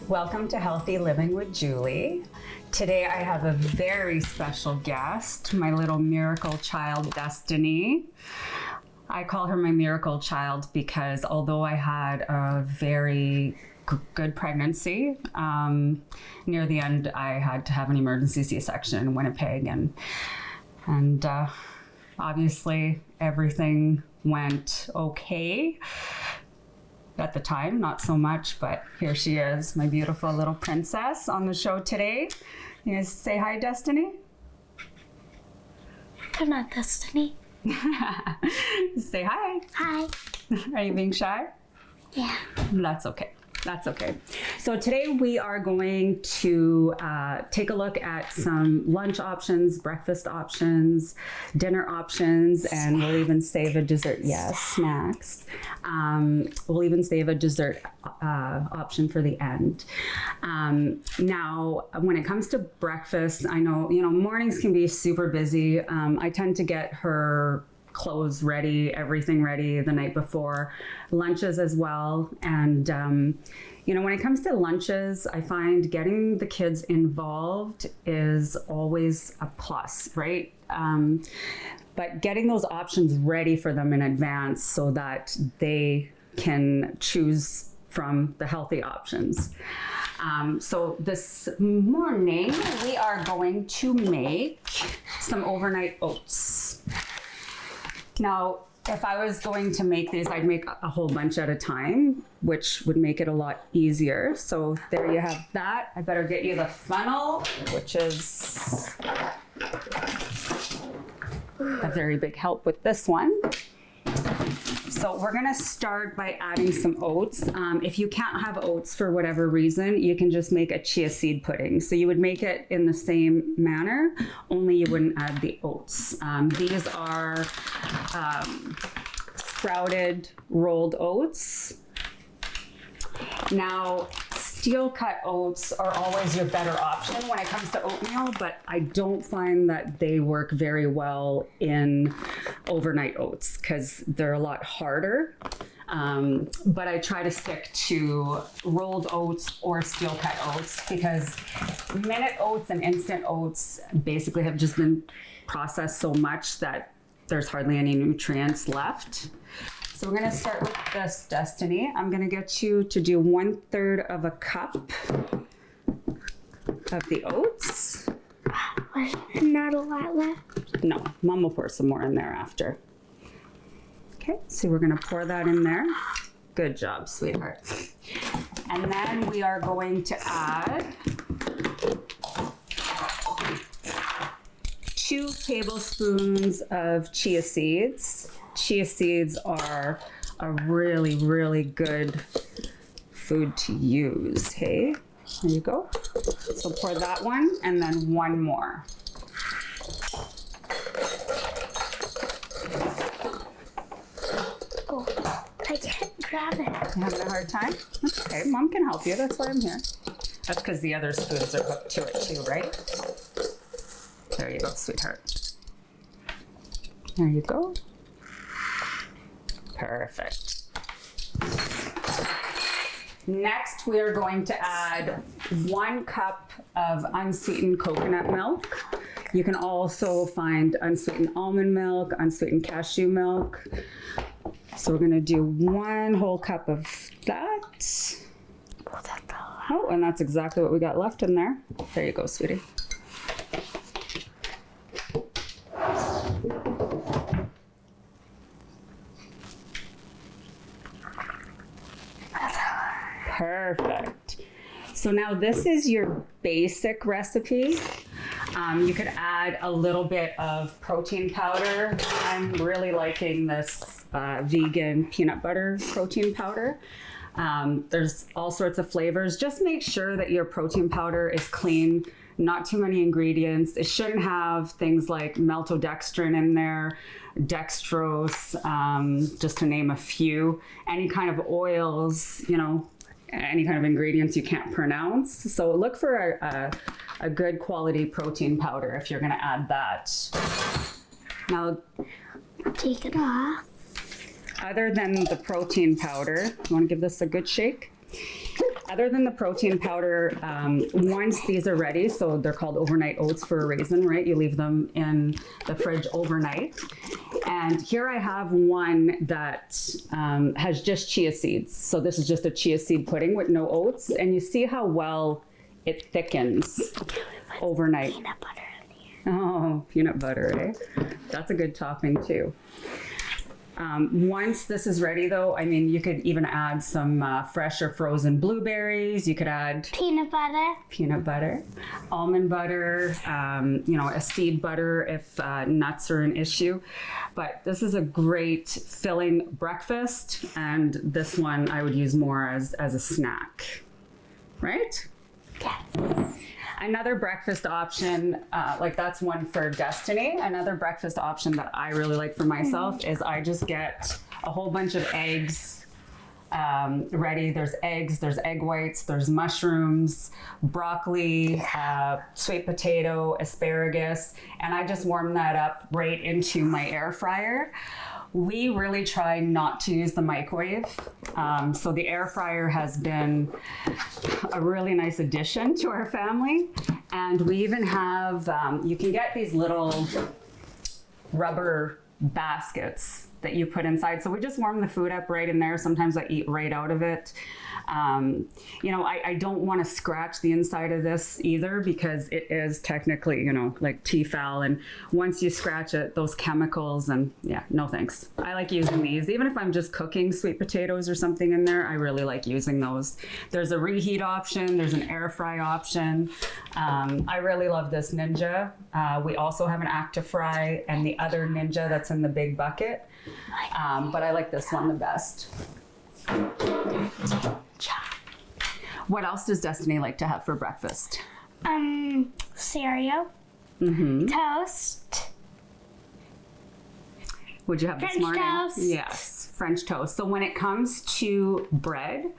Welcome to Healthy Living with Julie. Today I have a very special guest, my little miracle child, Destiny. I call her my miracle child because although I had a very good pregnancy, near the end I had to have an emergency C-section in Winnipeg, and obviously everything went okay. At the time, not so much, but here she is, my beautiful little princess on the show today. You guys say hi, Destiny? I'm not Destiny. Say hi. Hi. Are you being shy? Yeah. That's okay. That's okay. So today we are going to take a look at some lunch options, breakfast options, dinner options, and we'll even save a dessert. Yes, snacks. We'll even save a dessert option for the end. Now, when it comes to breakfast, I know, mornings can be super busy. I tend to get her clothes ready, everything ready the night before, lunches as well. And, when it comes to lunches, I find getting the kids involved is always a plus, right? But getting those options ready for them in advance so that they can choose from the healthy options. So this morning we are going to make some overnight oats. Now, if I was going to make these, I'd make a whole bunch at a time, which would make it a lot easier. So there you have that. I better get you the funnel, which is a very big help with this one. So we're gonna start by adding some oats. If you can't have oats for whatever reason, you can just make a chia seed pudding. So you would make it in the same manner, only you wouldn't add the oats. These are sprouted rolled oats. Now, steel cut oats are always your better option when it comes to oatmeal, but I don't find that they work very well in overnight oats because they're a lot harder. But I try to stick to rolled oats or steel cut oats because minute oats and instant oats basically have just been processed so much that there's hardly any nutrients left. So we're gonna start with this, Destiny. I'm gonna get you to do 1/3 of a cup of the oats. Not a lot left. No, Mom will pour some more in there after. Okay, so we're gonna pour that in there. Good job, sweetheart. And then we are going to add 2 tablespoons of chia seeds. Chia seeds are a really, really good food to use. Hey, there you go. So pour that one and then one more. Oh, I can't grab it. You having a hard time? That's okay. Mom can help you. That's why I'm here. That's because the other spoons are hooked to it too, right? There you go, sweetheart. There you go. Perfect. Next, we are going to add 1 cup of unsweetened coconut milk. You can also find unsweetened almond milk, unsweetened cashew milk. So we're gonna do 1 whole cup of that. Oh, and that's exactly what we got left in there. There you go, sweetie. Perfect. So now this is your basic recipe. You could add a little bit of protein powder. I'm really liking this vegan peanut butter protein powder. There's all sorts of flavors. Just make sure that your protein powder is clean, not too many ingredients. It shouldn't have things like maltodextrin in there, dextrose, just to name a few. Any kind of oils, any kind of ingredients you can't pronounce. So look for a good quality protein powder if you're gonna add that. Now, Take it off. other than the protein powder, you wanna give this a good shake? Other than the protein powder, once these are ready, so they're called overnight oats for a reason, right? You leave them in the fridge overnight. And here I have one that has just chia seeds. So this is just a chia seed pudding with no oats. And you see how well it thickens overnight. Peanut butter in here. Oh, peanut butter, eh? That's a good topping too. Once this is ready though, I mean, you could even add some fresh or frozen blueberries. You could add Peanut butter. Almond butter, a seed butter if nuts are an issue. But this is a great filling breakfast, and this one I would use more as a snack, right? Yes. Another breakfast option, like that's one for Destiny. Another breakfast option that I really like for myself is I just get a whole bunch of eggs ready. There's eggs, there's egg whites, there's mushrooms, broccoli, sweet potato, asparagus, and I just warm that up right into my air fryer. We really try not to use the microwave. So the air fryer has been a really nice addition to our family. And we even have, you can get these little rubber baskets that you put inside. So we just warm the food up right in there. Sometimes I eat right out of it. I don't want to scratch the inside of this either because it is technically, like Tefal. And once you scratch it, those chemicals and yeah, no thanks. I like using these. Even if I'm just cooking sweet potatoes or something in there, I really like using those. There's a reheat option. There's an air fry option. I really love this Ninja. We also have an Active Fry and the other Ninja that's in the big bucket. But I like this one the best. What else does Destiny like to have for breakfast? Cereal. Toast. Would you have French this morning? toast. Yes, French toast. So when it comes to bread,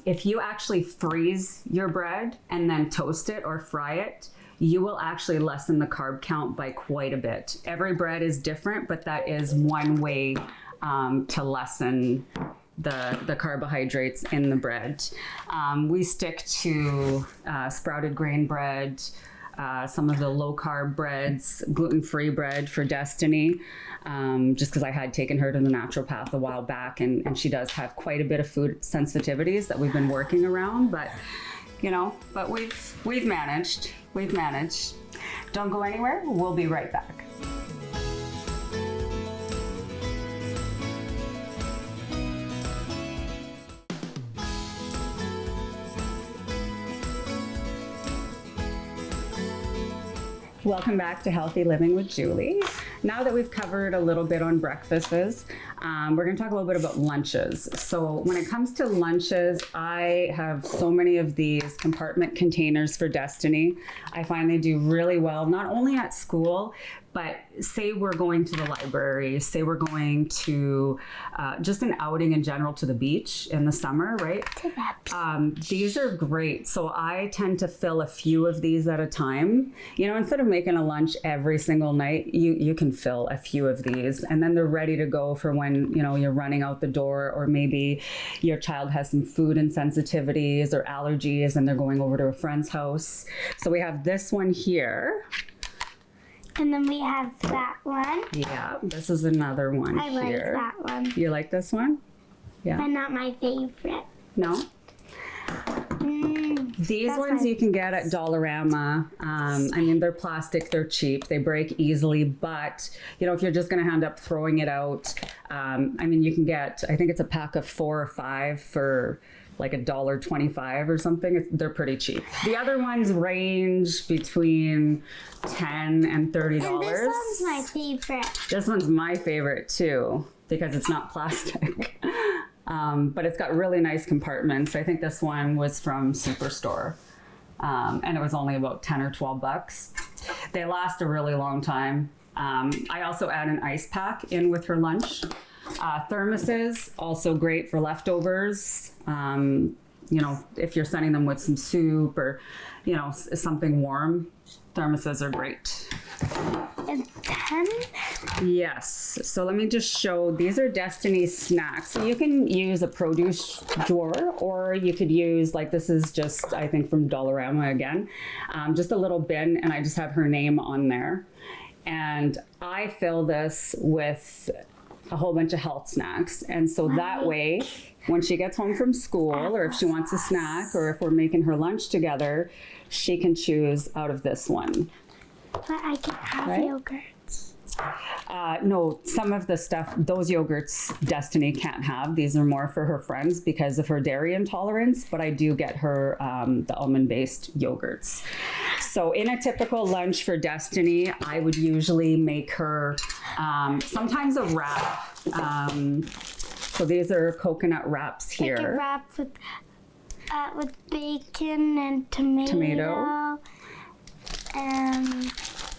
if you actually freeze your bread and then toast it or fry it, you will actually lessen the carb count by quite a bit. Every bread is different, but that is one way to lessen the carbohydrates in the bread. We stick to sprouted grain bread, some of the low carb breads, gluten-free bread for Destiny, just because I had taken her to the naturopath a while back, and she does have quite a bit of food sensitivities that we've been working around, but we've managed. We've managed. Don't go anywhere. We'll be right back. Welcome back to Healthy Living with Julie. Now that we've covered a little bit on breakfasts, we're going to talk a little bit about lunches. So when it comes to lunches, I have so many of these compartment containers for Destiny. I find they do really well, not only at school, but say we're going to the library, say we're going to just an outing in general to the beach in the summer, right? These are great. So I tend to fill a few of these at a time. Instead of making a lunch every single night, you can fill a few of these and then they're ready to go for when, you're running out the door, or maybe your child has some food insensitivities or allergies and they're going over to a friend's house. So we have this one here. And then we have that one. Yeah, this is another one I here. like that one. You like this one? Yeah. But not my favorite. No? These ones you can get at Dollarama. They're plastic, they're cheap, they break easily, but if you're just going to end up throwing it out, you can get, I think it's a pack of 4 or 5 for like $1.25 or something. They're pretty cheap. The other ones range between $10 and $30. And this one's my favorite. This one's my favorite too because it's not plastic. But it's got really nice compartments. I think this one was from Superstore. And it was only about 10 or 12 bucks. They last a really long time. I also add an ice pack in with her lunch. Thermoses, also great for leftovers. If you're sending them with some soup or, something warm, thermoses are great. and 10. Yes. So let me just show, these are Destiny snacks. So you can use a produce drawer, or you could use, like, this is just, I think, from Dollarama again, just a little bin, and I just have her name on there. And I fill this with a whole bunch of health snacks. And so that way, when she gets home from school, or if she wants a snack, or if we're making her lunch together, she can choose out of this one. But I can have Right? yogurts. No, some of the stuff, those yogurts Destiny can't have. These are more for her friends because of her dairy intolerance, but I do get her the almond-based yogurts. So in a typical lunch for Destiny, I would usually make her sometimes a wrap. So these are coconut wraps Like a here. wrap with bacon and tomato. And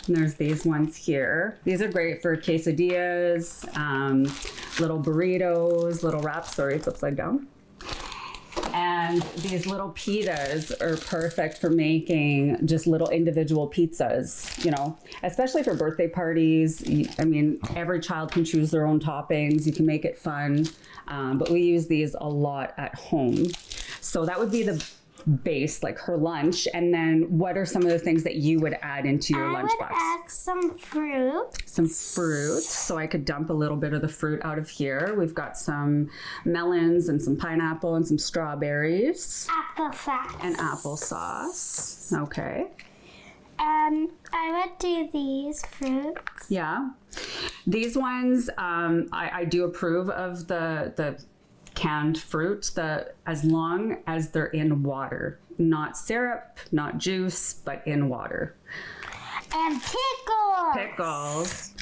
And there's these ones here. These are great for quesadillas, little burritos, little wraps. Sorry, it's upside down. And these little pitas are perfect for making just little individual pizzas, you know, especially for birthday parties. I mean, every child can choose their own toppings. You can make it fun, but we use these a lot at home. So that would be the base, like her lunch. And then what are some of the things that you would add into your I would lunchbox? add some fruit. Some fruit. So I could dump a little bit of the fruit out of here. We've got some melons and some pineapple and some strawberries Applesauce. and applesauce. Okay. I would do these fruits. Yeah. These ones, I do approve of the canned fruit, as long as they're in water, not syrup, not juice, but in water. And pickles.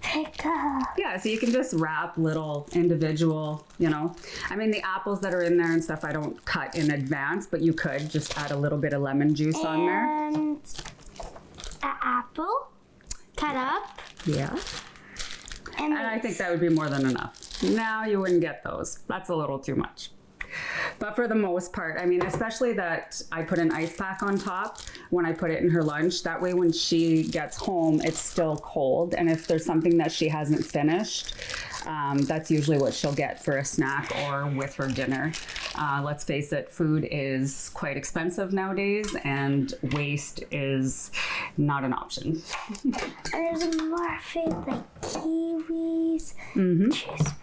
Pickles. Yeah, so you can just wrap little individual, you know. I mean, the apples that are in there and stuff, I don't cut in advance, but you could just add a little bit of lemon juice on there. And an apple cut up. Yeah. And I think that would be more than enough. Now you wouldn't get those. That's a little too much. But for the most part, I mean, especially that I put an ice pack on top when I put it in her lunch. That way when she gets home, it's still cold. And if there's something that she hasn't finished, that's usually what she'll get for a snack or with her dinner. Let's face it, food is quite expensive nowadays, and waste is not an option. And there's more food like kiwis, juice.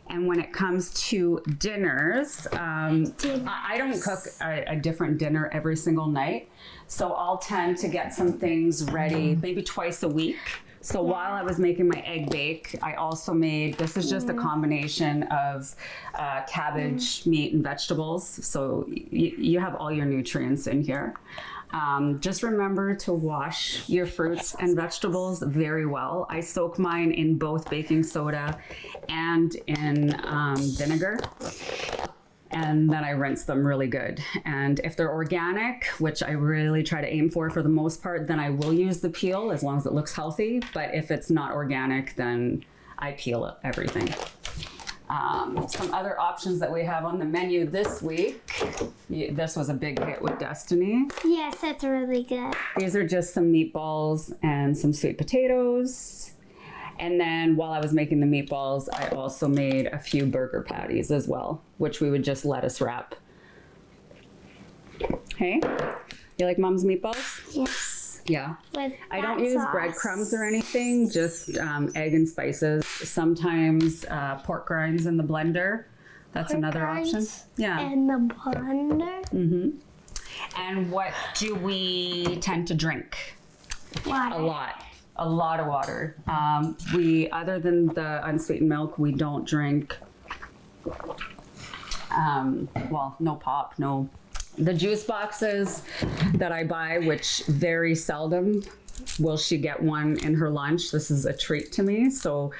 And when it comes to dinners, I don't cook a different dinner every single night. So I'll tend to get some things ready maybe twice a week. So while I was making my egg bake, I also made, this is just a combination of cabbage, meat, and vegetables. So you have all your nutrients in here. Just remember to wash your fruits and vegetables very well. I soak mine in both baking soda and in vinegar. And then I rinse them really good. And if they're organic, which I really try to aim for the most part, then I will use the peel as long as it looks healthy. But if it's not organic, then I peel everything. Some other options that we have on the menu this week. This was a big hit with Destiny. Yes, that's really good. These are just some meatballs and some sweet potatoes. And then while I was making the meatballs, I also made a few burger patties as well, which we would just lettuce wrap. Hey, you like Mom's meatballs? Yes. Yeah. With I don't that use sauce. breadcrumbs or anything, just egg and spices. Sometimes pork grinds in the blender. That's Pork another option. grinds Yeah. In the blender. And what do we tend to drink? Water. A lot of water. We, other than the unsweetened milk, we don't drink, well, no pop, no. The juice boxes that I buy, which very seldom will she get one in her lunch. This is a treat to me. So,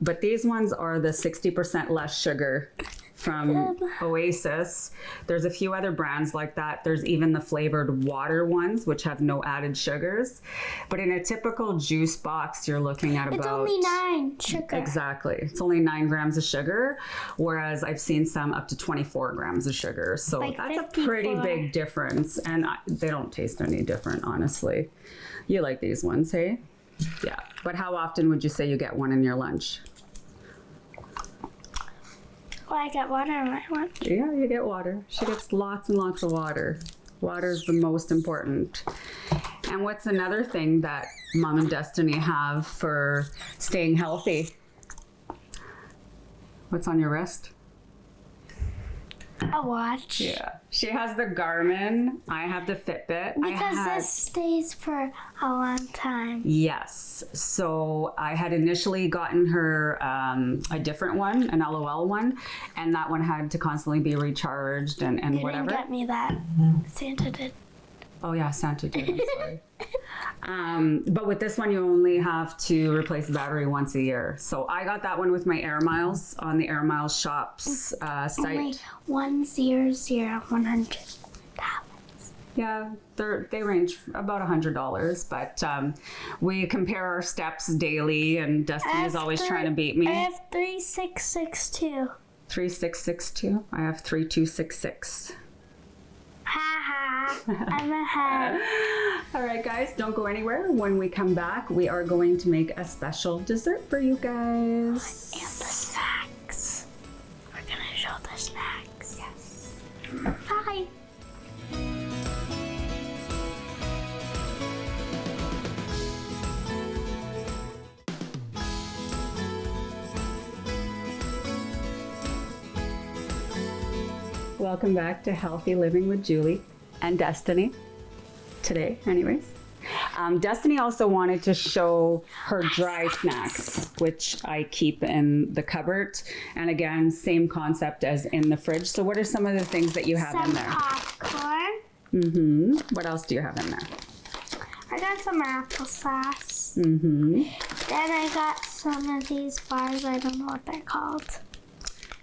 but these ones are the 60% less sugar from Oasis. There's a few other brands like that. There's even the flavored water ones, which have no added sugars. But in a typical juice box, you're looking at It's about... only 9 sugar. Exactly. It's only 9 grams of sugar, whereas I've seen some up to 24 grams of sugar. So Like that's 54. a pretty big difference. And they don't taste any different, honestly. You like these ones, hey? Yeah. But how often would you say you get one in your lunch? Well, I get water in my lunch. Yeah, you get water. She gets lots and lots of water. Water is the most important. And what's another thing that Mom and Destiny have for staying healthy? What's on your wrist? A watch. Yeah. She has the Garmin. I have the Fitbit. Because this stays for a long time. Yes. So I had initially gotten her a different one, an LOL one, and that one had to constantly be recharged and You whatever. didn't get me that. Santa did. Oh yeah, Santa did. I'm sorry. But with this one, you only have to replace the battery once a year. So I got that one with my Air Miles on the Air Miles Shops site. Only $100. Yeah, they range about $100, but we compare our steps daily, and Destiny is always trying to beat me. I have 3662. 3662. I have 3266. Ha ha. I'm ahead. All right, guys, don't go anywhere. When we come back, we are going to make a special dessert for you guys. And the snacks. We're gonna show the snacks. Yes. Bye. Welcome back to Healthy Living with Julie and Destiny. Today, anyways. Destiny also wanted to show her dry snacks, which I keep in the cupboard. And again, same concept as in the fridge. So what are some of the things that you have in Some there? popcorn. What else do you have in there? I got some applesauce. Mm-hmm. Then I got some of these bars. I don't know what they're called.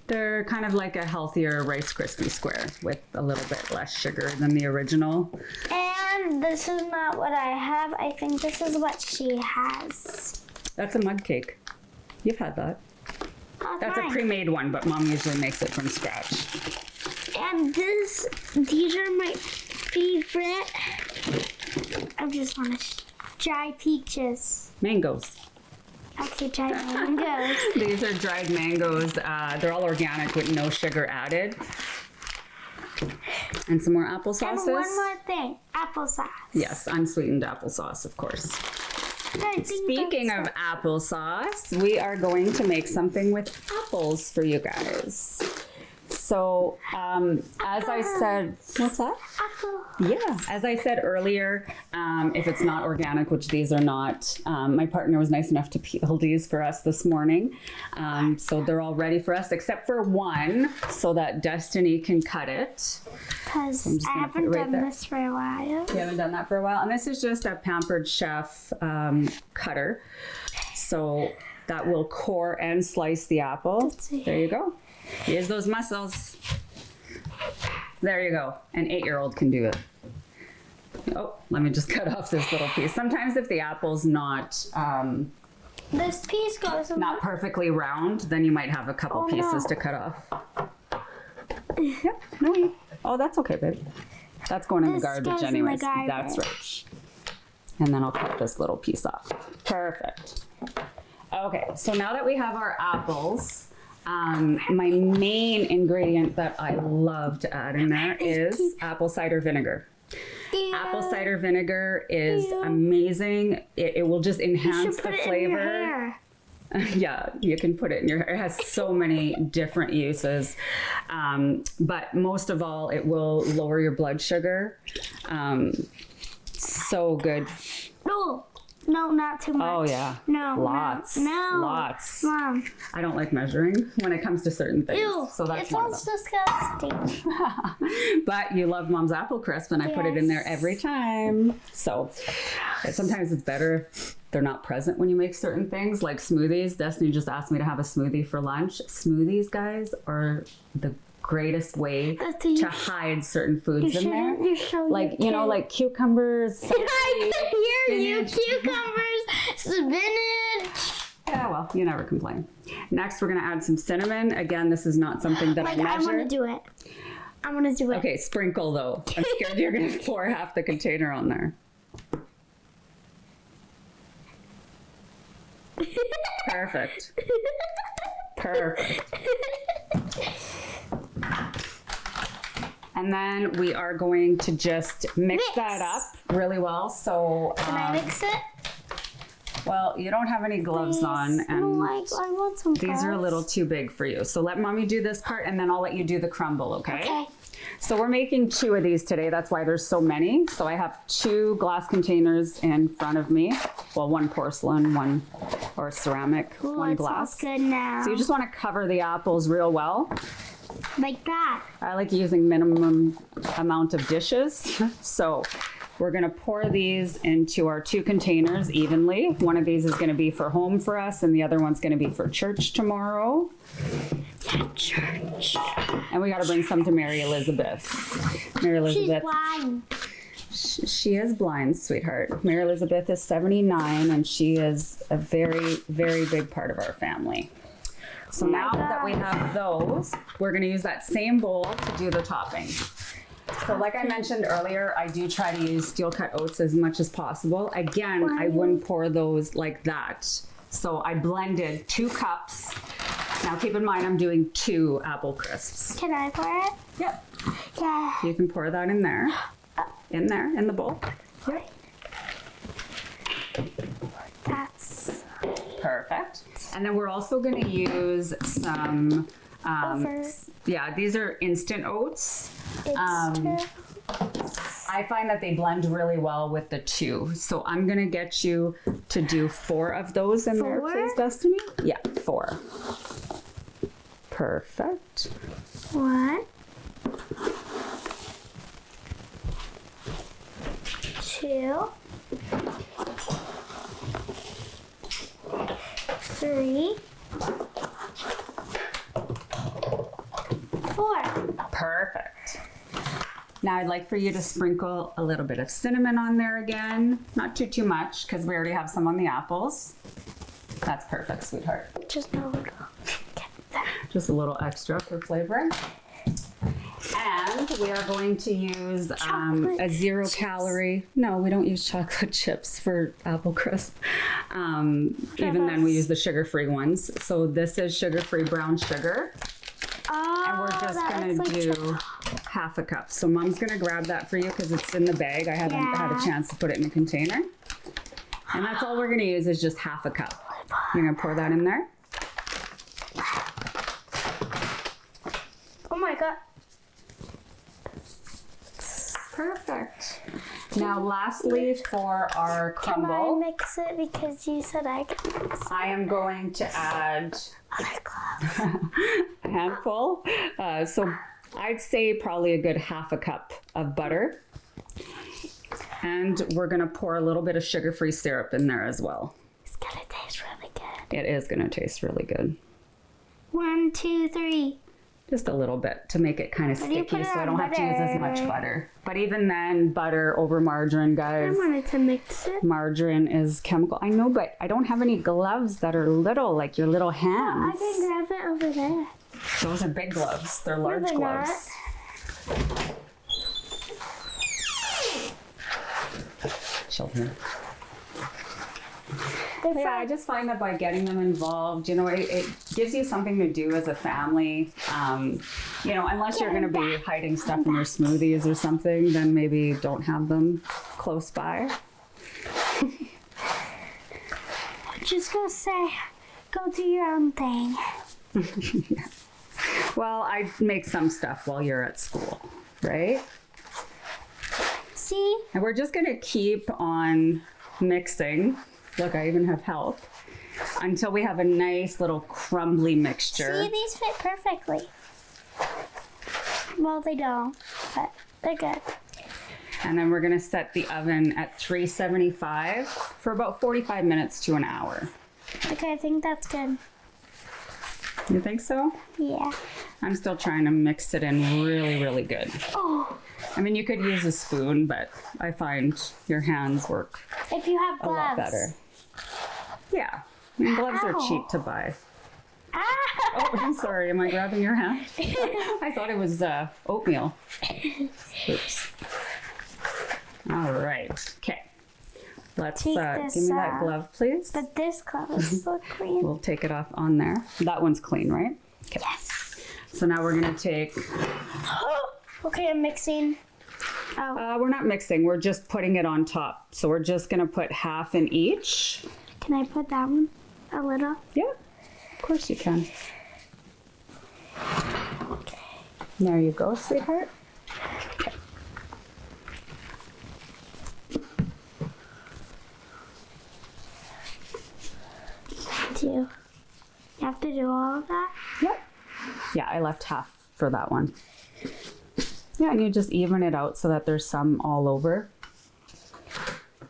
They're kind of like a healthier Rice Krispie square with a little bit less sugar than the original. And this is not what I have. I think this is what she has. That's a mud cake. You've had that. Oh, That's a mine. pre-made one, but Mom usually makes it from scratch. And these are my favorite. I just want to dry peaches. Mangoes. Okay, dry mangoes. These are dried mangoes. They're all organic with no sugar added. And some more applesauces. And one more thing, applesauce. Yes, unsweetened applesauce, of course. Speaking of applesauce, we are going to make something with apples for you guys. So, as I said, what's that? Apple. Yeah, as I said earlier, if it's not organic, which these are not, my partner was nice enough to peel these for us this morning. So they're all ready for us, except for one, so that Destiny can cut it. Because I haven't done this for a while. You haven't done that for a while. And this is just a Pampered Chef cutter. So that will core and slice the apple. Let's see. There you go. Use those muscles. There you go. An 8-year-old can do it. Oh, let me just cut off this little piece. Sometimes if the apple's not This piece goes not perfectly round, then you might have a couple pieces to cut off. Yep. No. Oh, that's okay, babe. That's going in the This garbage goes in the anyways. garbage. That's right. And then I'll cut this little piece off. Perfect. Okay, so now that we have our apples, my main ingredient that I love to add in there is apple cider vinegar. Ew. Apple cider vinegar is amazing. It will just enhance the flavor. Yeah, you can put it in your hair. It has so many different uses. But most of all, it will lower your blood sugar. So good. No, not too much. Oh, yeah. No. Lots. No. Lots. Mom. I don't like measuring when it comes to certain things. Ew. So that's It one of smells them. disgusting. But you love Mom's apple crisp, and I put it in there every time. So sometimes it's better if they're not present when you make certain things, like smoothies. Destiny just asked me to have a smoothie for lunch. Smoothies, guys, are the greatest way to hide certain foods in there. Like, you know, like cucumbers. I can hear you. spinach. Cucumbers, spinach. Yeah, well, you never complain. Next, we're going to add some cinnamon. Again, this is not something that I measure. I want to do it. I want to do it. Okay, sprinkle though. I'm scared you're going to pour half the container on there. Perfect. Perfect. And then we are going to just mix that up really well. So, Can I mix it? well, you don't have any gloves on, and No, I want some these are a gloves. little too big for you. So let mommy do this part, and then I'll let you do the crumble, okay? Okay. So we're making 2 of these today. That's why there's so many. So I have 2 glass containers in front of me. Well, 1 porcelain, 1 or ceramic, Ooh, 1 it glass. smells good now. So you just want to cover the apples real well. Like that. I like using minimum amount of dishes. So we're going to pour these into our 2 containers evenly. One of these is going to be for home for us, and the other one's going to be for church tomorrow. Church. And we got to bring some to Mary Elizabeth. Mary She's Elizabeth. blind. She is blind, sweetheart. Mary Elizabeth is 79, and she is a very, very big part of our family. So now that we have those, we're going to use that same bowl to do the topping. So like I mentioned earlier, I do try to use steel cut oats as much as possible. Again, I wouldn't pour those like that. So I blended 2 cups. Now keep in mind, I'm doing 2 apple crisps. Can I pour it? Yep. Yeah. You can pour that in there. In there, in the bowl. Yep. That's Perfect. And then we're also going to use some, over. yeah, these are instant oats. It's true. I find that they blend really well with the 2. So I'm going to get you to do 4 of those in there, 4? please, Destiny. Yeah, 4. Perfect. 1, 2, 3, 4. Perfect. Now I'd like for you to sprinkle a little bit of cinnamon on there again. Not too much, because we already have some on the apples. That's perfect, sweetheart. Just a little. Just a little extra for flavor. And we are going to use a Chocolate 0 chips. calorie. No, we don't use chocolate chips for apple crisp. Even then, we use the sugar-free ones. So this is sugar-free brown sugar. Oh, And we're just that going looks to like do half a cup. So mom's going to grab that for you because it's in the bag. I haven't had a Yeah. chance to put it in a container. And that's all we're going to use is just half a cup. You're going to pour that in there. Oh my god. Perfect. Now lastly for our Can I crumble, mix it because you said I could mix I am going to add other gloves. a handful. So I'd say probably a good half a cup of butter. And we're going to pour a little bit of sugar-free syrup in there as well. It's gonna taste really good. It is going to taste really good. 1, 2, 3. Just a little bit to make it kind of do you sticky put it so I on don't have to use as much butter? butter. But even then, butter over margarine, I guys. wanted to mix it. Margarine is chemical. I know, but I don't have any gloves that are little, like your little I hands. can grab it over there. Those are big gloves. They're large they're gloves. Children. They're Yeah, I just find that by getting them involved, you know, it gives you something to do as a family. You know, unless you're going to be hiding stuff in your smoothies or something, then maybe don't have them close by. Just go do your own thing. Well, I make some stuff while you're at school, right? See? And we're just going to keep on mixing. Look, I even have help. Until we have a nice little crumbly mixture. See, these fit perfectly. Well, they don't, but they're good. And then we're going to set the oven at 375 for about 45 minutes to an hour. Okay, I think that's good. You think so? Yeah. I'm still trying to mix it in really, really good. Oh, I mean, you could use a spoon, but I find your hands work if you have a lot gloves. better. Yeah. I mean, gloves are Ow. cheap to buy. Ah! Oh, I'm sorry. Am I grabbing your hand? I thought it was oatmeal. Oops. All right. Okay. Let's Take give this me that off. glove, please. But this glove is so clean. We'll take it off on there. That one's clean, right? Yes. So now we're gonna take, Okay, I'm mixing. Oh, we're not mixing, we're just putting it on top. So we're just gonna put half in each. can I put that one a little? Yeah, of course you can. There you go, sweetheart. Okay. You have to do all of that? Yep. Yeah, I left half for that one. Yeah, and you just even it out so that there's some all over.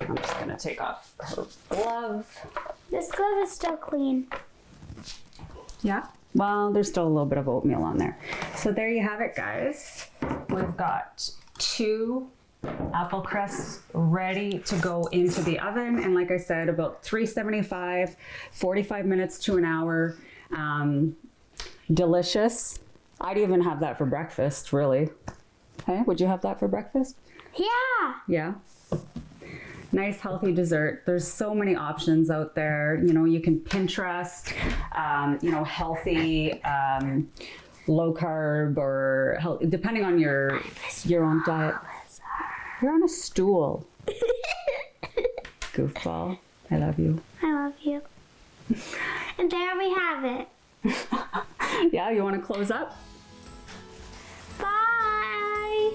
I'm just gonna take off her glove. This glove is still clean. Yeah, well, there's still a little bit of oatmeal on there. So there you have it, guys. We've got 2 apple crisps ready to go into the oven. And like I said, about 375, 45 minutes to an hour. Delicious. I'd even have that for breakfast, really. Hey, would you have that for breakfast? Yeah. Yeah. Nice healthy dessert. There's so many options out there. You know, you can Pinterest, you know, healthy, low carb, or depending on your own diet. You're on a stool. Goofball. I love you. I love you. And there we have it. Yeah, you want to close up? Bye.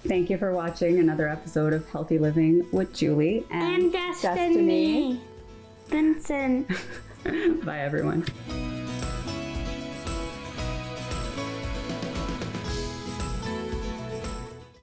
Thank you for watching another episode of Healthy Living with Julie And Destiny. Vincent. Bye, everyone.